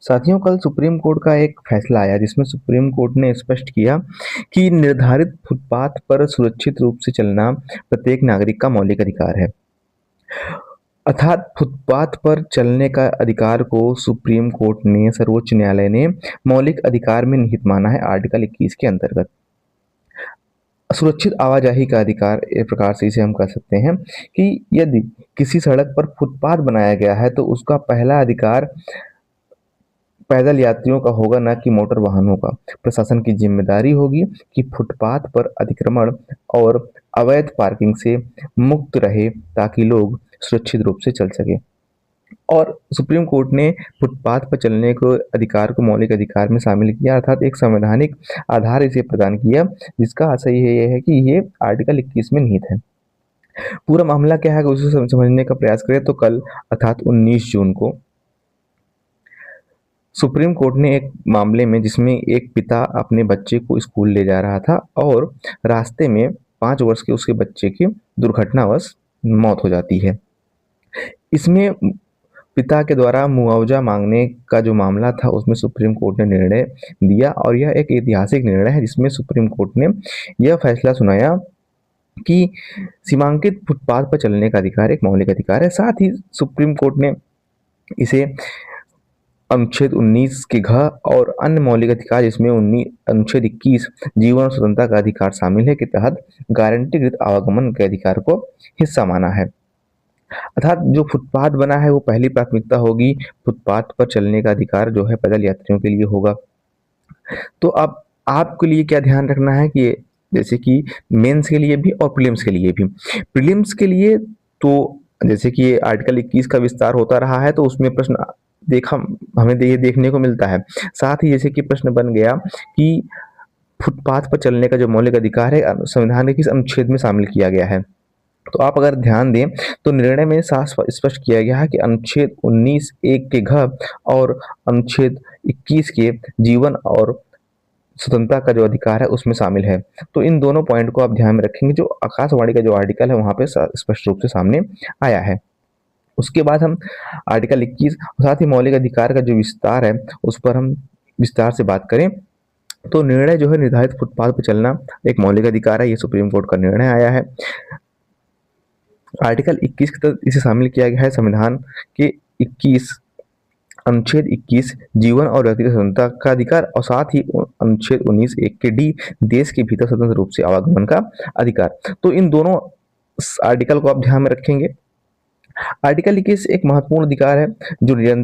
साथियों, कल supreme court का एक फैसला आया जिसमें सुप्रीम कोर्ट ने स्पष्ट किया कि निर्धारित फुटपाथ पर सुरक्षित रूप से चलना प्रत्येक नागरिक का मौलिक अधिकार है। अर्थात फुटपाथ पर चलने का अधिकार को सुप्रीम कोर्ट ने सर्वोच्च न्यायालय ने मौलिक अधिकार में निहित माना है आर्टिकल 21 के अंतर्गत। सुरक्षित आवाजाही का अधिकार एक प्रकार से इसे हम कह सकते हैं कि यदि किसी सड़क पर फुटपाथ बनाया गया है तो उसका पहला अधिकार पैदल यात्रियों का होगा, ना कि मोटर वाहनों का। प्रशासन की जिम्मेदारी होगी कि फुटपाथ पर अतिक्रमण और अवैध पार्किंग से मुक्त रहे ताकि लोग सुरक्षित रूप से चल सके। और सुप्रीम कोर्ट ने फुटपाथ पर चलने को अधिकार को मौलिक अधिकार में शामिल किया, अर्थात एक संवैधानिक आधार इसे प्रदान किया, जिसका आशय ये है कि ये आर्टिकल 21 में निहित है। पूरा मामला क्या है उसे समझने का प्रयास करें तो कल अर्थात 19 जून को सुप्रीम कोर्ट ने एक मामले में जिसमें एक पिता अपने बच्चे को स्कूल ले जा रहा था और रास्ते में 5 वर्ष के उसके बच्चे की दुर्घटनावश मौत हो जाती है। इसमें पिता के द्वारा मुआवजा मांगने का जो मामला था उसमें सुप्रीम कोर्ट ने निर्णय दिया और यह एक ऐतिहासिक निर्णय है जिसमें सुप्रीम कोर्ट ने यह फैसला सुनाया कि सीमांकित फुटपाथ पर चलने का अधिकार एक मौलिक अधिकार है। साथ ही सुप्रीम कोर्ट ने इसे अनुच्छेद 19 के घ और अन्य मौलिक अधिकार जिसमें अनुच्छेद 21 जीवन और स्वतंत्रता का अधिकार शामिल है के तहत गारंटीकृत आवागमन के अधिकार को हिस्सा माना है। अर्थात जो फुटपाथ बना है वो पहली प्राथमिकता होगी, फुटपाथ पर चलने का अधिकार जो है पैदल यात्रियों के लिए होगा। तो अब आपके लिए क्या ध्यान रखना है कि जैसे कि मेंस के लिए भी और प्रीलिम्स के लिए भी। प्रीलिम्स के लिए तो जैसे कि ये आर्टिकल 21 का विस्तार होता रहा है तो उसमें प्रश्न हमें ये देखने को मिलता है। साथ ही जैसे कि प्रश्न बन गया कि फुटपाथ पर चलने का जो मौलिक अधिकार है संविधान के किस अनुच्छेद में शामिल किया गया है। तो आप अगर ध्यान दें तो निर्णय में साफ स्पष्ट किया गया है कि अनुच्छेद 19 एक के घ और अनुच्छेद 21 के जीवन और स्वतंत्रता का जो अधिकार है उसमें शामिल है। तो इन दोनों पॉइंट को आप ध्यान में रखेंगे। जो आकाशवाणी का जो आर्टिकल है वहां पे स्पष्ट रूप से सामने आया है। उसके बाद हम आर्टिकल 21 साथ ही मौलिक अधिकार का जो विस्तार है उस पर हम विस्तार से बात करें तो निर्णय जो है निर्धारित फुटपाथ पर चलना एक मौलिक अधिकार है, ये सुप्रीम कोर्ट का निर्णय आया है। आर्टिकल 21 के तहत इसे शामिल किया गया है संविधान के 21 अनुच्छेद 21 जीवन और व्यक्तिगत स्वतंत्रता का अधिकार और साथ ही अनुच्छेद 19 एक के डी देश के भीतर स्वतंत्र रूप से आवागमन का अधिकार। तो इन दोनों आर्टिकल को आप ध्यान में रखेंगे। आर्टिकल 21 एक महत्वपूर्ण अधिकार है जो निरंतर